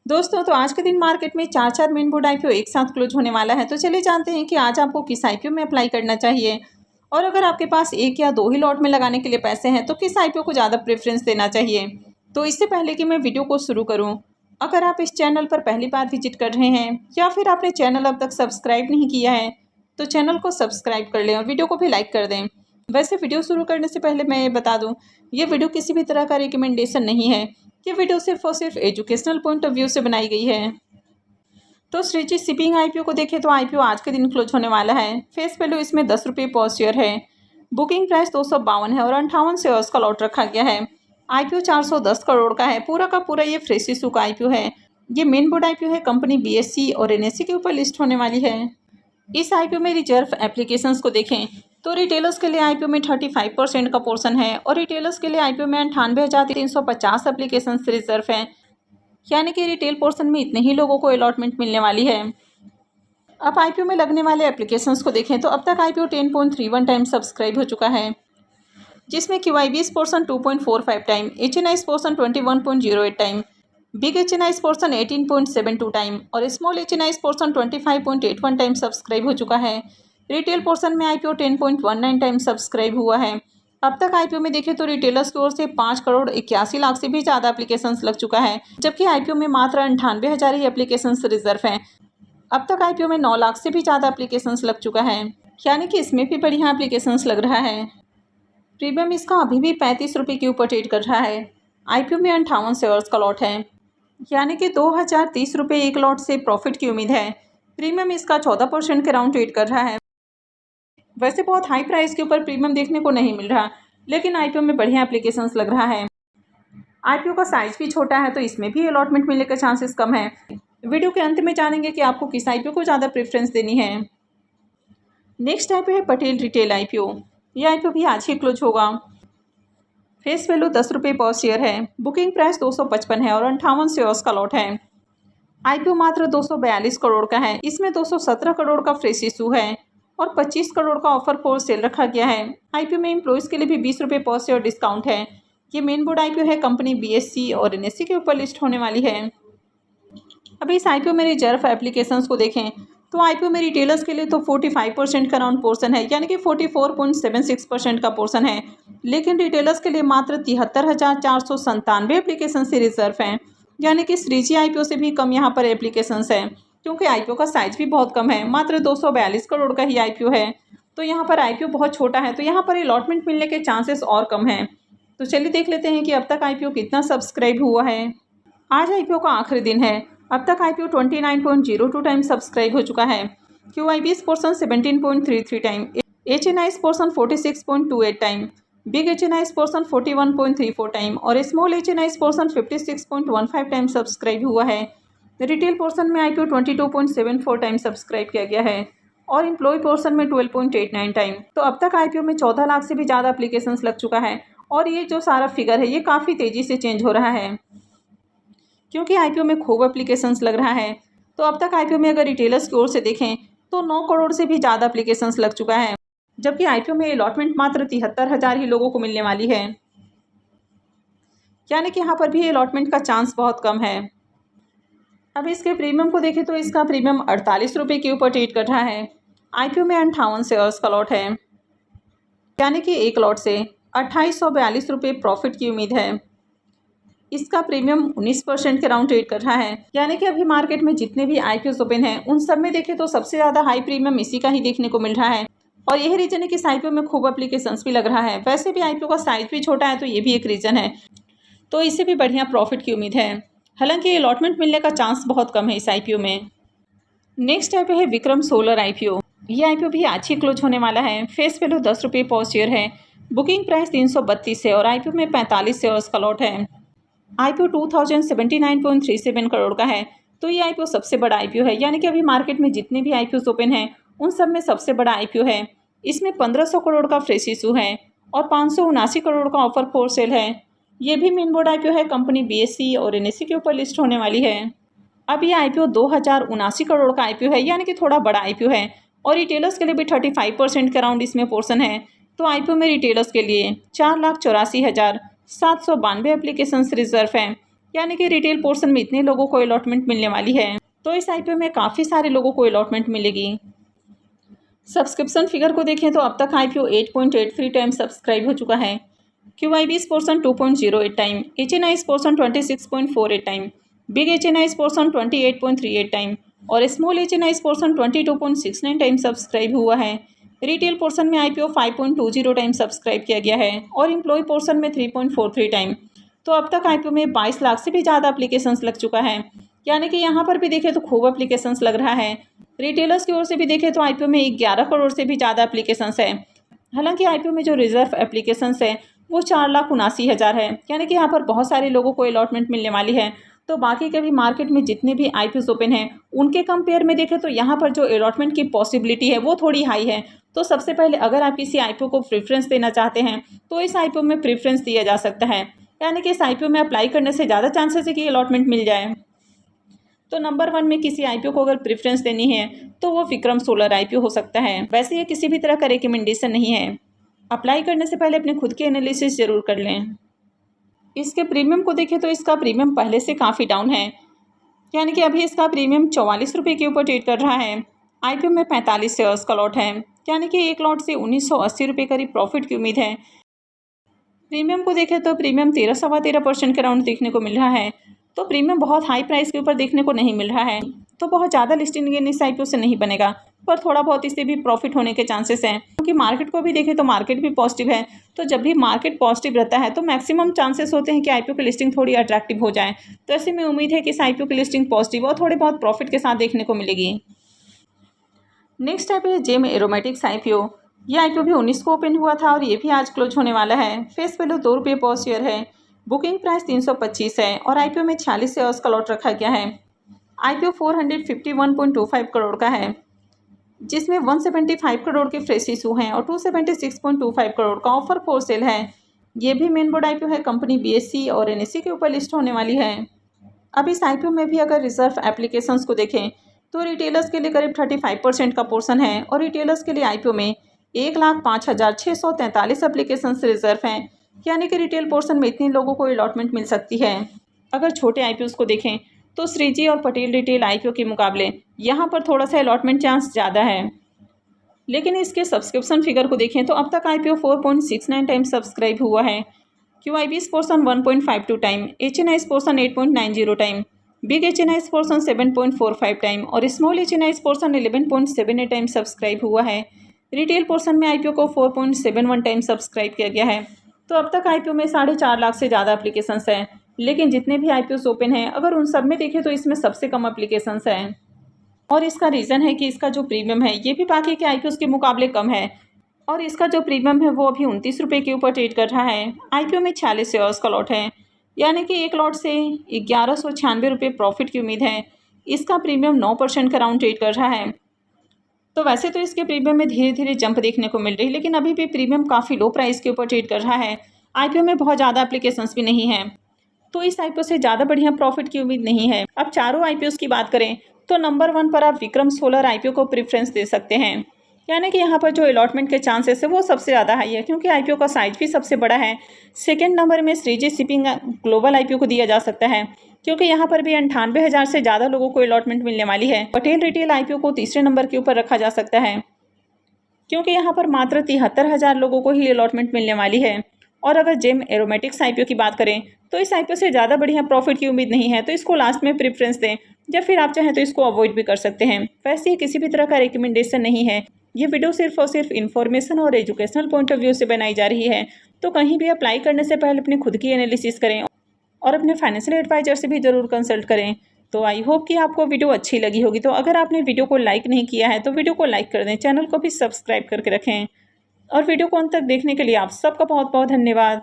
दोस्तों तो आज के दिन मार्केट में चार मेन बोर्ड आईपीओ एक साथ क्लोज होने वाला है। तो चलिए जानते हैं कि आज आपको किस आईपीओ में अप्लाई करना चाहिए और अगर आपके पास एक या दो ही लॉट में लगाने के लिए पैसे हैं तो किस आईपीओ को ज़्यादा प्रेफरेंस देना चाहिए। तो इससे पहले कि मैं वीडियो को शुरू करूँ, अगर आप इस चैनल पर पहली बार विजिट कर रहे हैं या फिर आपने चैनल अब तक सब्सक्राइब नहीं किया है तो चैनल को सब्सक्राइब कर लें और वीडियो को भी लाइक कर दें। वैसे वीडियो शुरू करने से पहले मैं ये बता दूं, ये वीडियो किसी भी तरह का रिकमेंडेशन नहीं है। ये वीडियो सिर्फ और सिर्फ एजुकेशनल पॉइंट ऑफ व्यू से बनाई गई है। तो श्रीजी शिपिंग आईपीओ को देखें तो आईपीओ आज के दिन क्लोज होने वाला है। फेस वैल्यू इसमें 10 रुपये पर शेयर है। बुकिंग प्राइस 252 है और 58 शेयर्स का लॉट रखा गया है। आईपीओ 410 करोड़ का है। पूरा का पूरा ये फ्रेश इशू का आईपीओ है। ये मेन बोर्ड आईपीओ है। कंपनी बीएसई और एनएसई के ऊपर लिस्ट होने वाली है। इस आईपीओ में रिजर्व एप्लीकेशंस को देखें तो रिटेलर्स के लिए आईपीओ में 35% का पोर्शन है और रिटेलर्स के लिए आईपीओ में 98,350 एप्लीकेशन रिजर्व हैं। यानी कि रिटेल पोर्शन में इतने ही लोगों को अलॉटमेंट मिलने वाली है। अब आईपीओ में लगने वाले एप्लीकेशंस को देखें तो अब तक आईपीओ 10.31 टाइम सब्सक्राइब हो चुका है, जिसमें QIB's portion 2.45 time, HNI's portion 21.08 time, big HNI's portion 18.72 time और small HNI's portion 25.81 time subscribe हो चुका है। रिटेल पोर्शन में आईपीओ 10.19 टाइम सब्सक्राइब हुआ है। अब तक आईपीओ में देखें तो रिटेलर्स की ओर से 5,81,00,000 से भी ज़्यादा एप्लीकेशंस लग चुका है, जबकि आईपीओ में मात्र 98,000 ही एप्लीकेशंस रिजर्व हैं। अब तक आईपीओ में 9 लाख से भी ज़्यादा एप्लीकेशंस लग चुका है, यानी कि इसमें भी बढ़िया एप्लीकेशंस लग रहा है। प्रीमियम इसका अभी भी 35 रुपये के ऊपर ट्रेड कर रहा है। आईपीओ में 58 शेयर्स का लॉट है, यानी कि 2,030 रुपये एक लॉट से प्रॉफिट की उम्मीद है। प्रीमियम इसका 14% के राउंड ट्रेड कर रहा है। वैसे बहुत हाई प्राइस के ऊपर प्रीमियम देखने को नहीं मिल रहा, लेकिन आईपीओ में बढ़िया एप्लीकेशंस लग रहा है। आईपीओ का साइज भी छोटा है तो इसमें भी अलॉटमेंट मिलने के चांसेस कम है। वीडियो के अंत में जानेंगे कि आपको किस आईपीओ को ज़्यादा प्रेफरेंस देनी है। नेक्स्ट आईपीओ है पटेल रिटेल आईपीओ। यह आईपीओ भी आज ही क्लोज होगा। फेस वैल्यू 10 रुपये पर शेयर है। बुकिंग प्राइस 255 है और 58 शेयर्स का लॉट है। आईपीओ मात्र 242 करोड़ का है। इसमें 217 करोड़ का फ्रेश इशू है और 25 करोड़ का ऑफर फॉर सेल रखा गया है। आईपीओ में एम्प्लॉयज़ के लिए भी 20 रुपये पर शेयर डिस्काउंट है। ये मेन बोर्ड आईपीओ है। कंपनी बीएसई और एनएसई के ऊपर लिस्ट होने वाली है। अभी इस आईपीओ में रिजर्व एप्लीकेशंस को देखें तो आईपीओ में रिटेलर्स के लिए तो 45% का राउंड पोर्शन है, यानी कि 44.76% का पोर्शन है, लेकिन रिटेलर्स के लिए मात्र 73,497 एप्लीकेशन से रिजर्व हैं, यानी कि श्रीजी आईपीओ से भी कम यहाँ पर एप्लीकेशंस हैं, क्योंकि आईपीओ का साइज भी बहुत कम है। मात्र 242 करोड़ का ही आईपीओ है, तो यहाँ पर आईपीओ बहुत छोटा है, तो यहाँ पर अलॉटमेंट मिलने के चांसेस और कम हैं। तो चलिए देख लेते हैं कि अब तक आईपीओ कितना सब्सक्राइब हुआ है। आज आईपीओ का आखिरी दिन है। अब तक आईपीओ 29.02 टाइम सब्सक्राइब हो चुका है। QIB's portion 17.33 time, HNI's portion 46.28 time, big HNI's portion 41.34 time और small HNI's portion 56.15 time subscribe हुआ है। रिटेल पोर्शन में आईपीओ 22.74 टाइम सब्सक्राइब किया गया है और एम्प्लॉय पोर्शन में 12.89 टाइम। तो अब तक आईपीओ में 14 लाख से भी ज़्यादा एप्लीकेशंस लग चुका है और ये जो सारा फिगर है ये काफ़ी तेज़ी से चेंज हो रहा है, क्योंकि आईपीओ में खूब एप्लीकेशंस लग रहा है। तो अब तक आईपीओ में अगर रिटेलर्स की ओर से देखें तो 9 करोड़ से भी ज़्यादा एप्लीकेशंस लग चुका है, जबकि आईपीओ में अलॉटमेंट मात्र 73,000 ही लोगों को मिलने वाली है, यानी कि यहाँ पर भी अलॉटमेंट का चांस बहुत कम है। अब इसके प्रीमियम को देखें तो इसका प्रीमियम 48 रुपये के ऊपर ट्रेड कर रहा है। आईपीओ में 58 शेयर्स का लॉट है, यानी कि एक लॉट से 2842 रुपये प्रॉफिट की उम्मीद है। इसका प्रीमियम 19% के राउंड ट्रेड कर रहा है, यानी कि अभी मार्केट में जितने भी आईपीओ ओपन हैं उन सब में देखें तो सबसे ज़्यादा हाई प्रीमियम इसी का ही देखने को मिल रहा है और यही रीज़न है कि इस आईपीओ में खूब एप्लीकेशंस भी लग रहा है। वैसे भी आईपीओ का साइज भी छोटा है तो ये भी एक रीज़न है, तो इससे भी बढ़िया प्रॉफिट की उम्मीद है। हालांकि अलॉटमेंट मिलने का चांस बहुत कम है इस आईपीओ में। नेक्स्ट आईपीओ है विक्रम सोलर आईपीओ। ये आईपीओ भी आज ही क्लोज होने वाला है। फेस वैल्यू 10 रुपये पर शेयर है। बुकिंग प्राइस 332 है और आईपीओ में 45 शेयर्स का लॉट है। आईपीओ 2079.37 करोड़ का है। तो ये आईपीओ सबसे बड़ा आईपीओ है, यानी कि अभी मार्केट में जितने भी आईपीओ ओपन हैं उन सब में सबसे बड़ा आईपीओ है। इसमें 1500 करोड़ का फ्रेश इशू है और 579 करोड़ का ऑफर फॉर सेल है। ये भी मेन बोर्ड आईपीओ है। कंपनी बीएसई और एनएसई के ऊपर लिस्ट होने वाली है। अब ये आईपीओ 2079 करोड़ का आईपीओ है, यानी कि थोड़ा बड़ा आईपीओ है और रिटेलर्स के लिए भी 35% के अराउंड इसमें पोर्शन है। तो आईपीओ में रिटेलर्स के लिए 4,84,792 एप्लीकेशंस रिजर्व हैं, यानी कि रिटेल पोर्शन में इतने लोगों को अलॉटमेंट मिलने वाली है, तो इस आईपीओ में काफ़ी सारे लोगों को अलॉटमेंट मिलेगी। सब्सक्रिप्शन फिगर को देखें तो अब तक आईपीओ 8.83 टाइम सब्सक्राइब हो चुका है, QIB's portion 2.08 time, HNI's portion 26.48 time, big HNI's portion 28.38 time और small HNI's portion 22.69 time subscribe हुआ है। रिटेल पोर्शन में आईपीओ 5.20 टाइम सब्सक्राइब किया गया है और एम्प्लॉय पोर्शन में 3.43 टाइम। तो अब तक आईपीओ में 22 लाख से भी ज़्यादा एप्लीकेशंस लग चुका है, यानी कि यहाँ पर भी देखें तो खूब एप्लीकेशंस लग रहा है। रिटेलर्स की ओर से भी देखें तो आईपीओ में 11 करोड़ से भी ज़्यादा एप्लीकेशंस है। हालांकि आईपीओ में जो रिजर्व एप्लीकेशंस है वो 4,79,000 है, यानी कि यहाँ पर बहुत सारे लोगों को अलॉटमेंट मिलने वाली है। तो बाकी के भी मार्केट में जितने भी आईपीओ ओपन हैं उनके कंपेयर में देखें तो यहाँ पर जो अलॉटमेंट की पॉसिबिलिटी है वो थोड़ी हाई है। तो सबसे पहले अगर आप किसी आईपीओ को प्रेफरेंस देना चाहते हैं तो इस आईपीओ में प्रेफरेंस दिया जा सकता है, यानी कि इस आईपीओ में अप्लाई करने से ज़्यादा चांसेस है कि अलॉटमेंट मिल जाए। तो नंबर 1 में किसी आईपीओ को अगर प्रेफरेंस देनी है तो वो विक्रम सोलर आईपीओ हो सकता है। वैसे ये किसी भी तरह का रिकमेंडेशन नहीं है, अप्लाई करने से पहले अपने खुद के एनालिसिस जरूर कर लें। इसके प्रीमियम को देखें तो इसका प्रीमियम पहले से काफ़ी डाउन है, यानी कि अभी इसका प्रीमियम 44 रुपये के ऊपर ट्रेड कर रहा है। आईपीओ में 45 शेयर्स का लॉट है, यानी कि एक लॉट से 1980 रुपये करीब प्रॉफिट की उम्मीद है। प्रीमियम को देखें तो प्रीमियम 13-13% के राउंड देखने को मिल रहा है, तो प्रीमियम बहुत हाई प्राइस के ऊपर देखने को नहीं मिल रहा है। तो बहुत ज़्यादा लिस्टिंग गेन इस आईपीओ से नहीं बनेगा, पर थोड़ा बहुत इससे भी प्रॉफिट होने के चांसेस हैं, क्योंकि मार्केट को भी देखें तो मार्केट भी पॉजिटिव है। तो जब भी मार्केट पॉजिटिव रहता है तो मैक्सिमम चांसेस होते हैं कि आईपीओ की लिस्टिंग थोड़ी अट्रैक्टिव हो जाए। तो ऐसे में उम्मीद है कि इस आईपीओ की लिस्टिंग पॉजिटिव और थोड़े बहुत प्रॉफिट के साथ देखने को मिलेगी। नेक्स्ट आईपीओ है जेम एरोमेटिक्स आईपीओ। ये आईपीओ भी 19 को ओपन हुआ था और ये भी आज क्लोज होने वाला है। फेस वैल्यू 2 रुपये पर शेयर है, बुकिंग प्राइस 325 है और आईपीओ में 46 शेयर्स का लॉट रखा गया है। आईपीओ 451.25 करोड़ का है, जिसमें 175 करोड़ के फ्रेश इशू हैं और 276.25 करोड़ का ऑफर फॉर सेल है। ये भी मेन बोर्ड आईपीओ है, कंपनी BSE और NSE के ऊपर लिस्ट होने वाली है। अब इस आईपीओ में भी अगर रिजर्व एप्लीकेशंस को देखें तो रिटेलर्स के लिए करीब 35% का पोर्शन है और रिटेलर्स के लिए आईपीओ में 1,05,643 एप्लीकेशंस रिजर्व हैं, यानी कि रिटेल पोर्शन में इतने लोगों को अलॉटमेंट मिल सकती है। अगर छोटे आईपीओ को देखें तो श्रीजी और पटेल रिटेल आईपीओ के मुकाबले यहाँ पर थोड़ा सा अलॉटमेंट चांस ज़्यादा है। लेकिन इसके सब्सक्रिप्शन फिगर को देखें तो अब तक आईपीओ 4.69 टाइम सब्सक्राइब हुआ है, QIB's portion 1.52 time, HNI's portion 8.90 time, big HNI's portion 7.45 time और small HNI's portion 11.78 time subscribe हुआ है। रिटेल पोर्शन में आईपीओ को 4.71 टाइम सब्सक्राइब किया गया है। तो अब तक आईपीओ में 4.5 लाख से ज़्यादा एप्लीकेशंस हैं, लेकिन जितने भी आईपीओ ओपन हैं अगर उन सब में देखें तो इसमें सबसे कम एप्लीकेशंस हैं और इसका रीज़न है कि इसका जो प्रीमियम है ये भी बाकी के आईपीओ के मुकाबले कम है और इसका जो प्रीमियम है वो अभी 29 रुपये के ऊपर ट्रेड कर रहा है। आईपीओ में 46 शेयर्स का लॉट है, यानी कि एक लॉट से 1196 रुपये प्रॉफिट की उम्मीद है। इसका प्रीमियम 9% का राउंड ट्रेड कर रहा है। तो वैसे तो इसके प्रीमियम में धीरे धीरे जंप देखने को मिल रही है, लेकिन अभी भी प्रीमियम काफ़ी लो प्राइस के ऊपर ट्रेड कर रहा है। आईपीओ में बहुत ज़्यादा एप्लीकेशंस भी नहीं है, तो इस आईपीओ से ज़्यादा बढ़िया प्रॉफिट की उम्मीद नहीं है। अब चारों आईपीओ की बात करें तो नंबर 1 पर आप विक्रम सोलर आईपीओ को प्रेफरेंस दे सकते हैं, यानी कि यहाँ पर जो अलॉटमेंट के चांसेस है वो सबसे ज़्यादा हाई है, क्योंकि आईपीओ का साइज भी सबसे बड़ा है। सेकेंड नंबर में श्रीजी शिपिंग ग्लोबल आईपीओ को दिया जा सकता है, क्योंकि यहाँ पर भी 98,000 से ज़्यादा लोगों को अलॉटमेंट मिलने वाली है। पटेल रिटेल आईपीओ को तीसरे नंबर के ऊपर रखा जा सकता है, क्योंकि यहाँ पर मात्र 73,000 लोगों को ही अलॉटमेंट मिलने वाली है। और अगर जेम एरोमेटिक्स आईपीओ की बात करें तो इस आईपीओ से ज़्यादा बढ़िया प्रॉफिट की उम्मीद नहीं है, तो इसको लास्ट में प्रेफरेंस दें या फिर आप चाहें तो इसको अवॉइड भी कर सकते हैं। वैसे ये किसी भी तरह का रिकमेंडेशन नहीं है, ये वीडियो सिर्फ और सिर्फ इन्फॉर्मेशन और एजुकेशनल पॉइंट ऑफ व्यू से बनाई जा रही है। तो कहीं भी अप्लाई करने से पहले अपनी खुद की एनालिसिस करें और अपने फाइनेंशियल एडवाइजर से भी ज़रूर कंसल्ट करें। तो आई होप कि आपको वीडियो अच्छी लगी होगी। तो अगर आपने वीडियो को लाइक नहीं किया है तो वीडियो को लाइक कर दें, चैनल को भी सब्सक्राइब करके रखें और वीडियो को अंत तक देखने के लिए आप सबका बहुत बहुत धन्यवाद।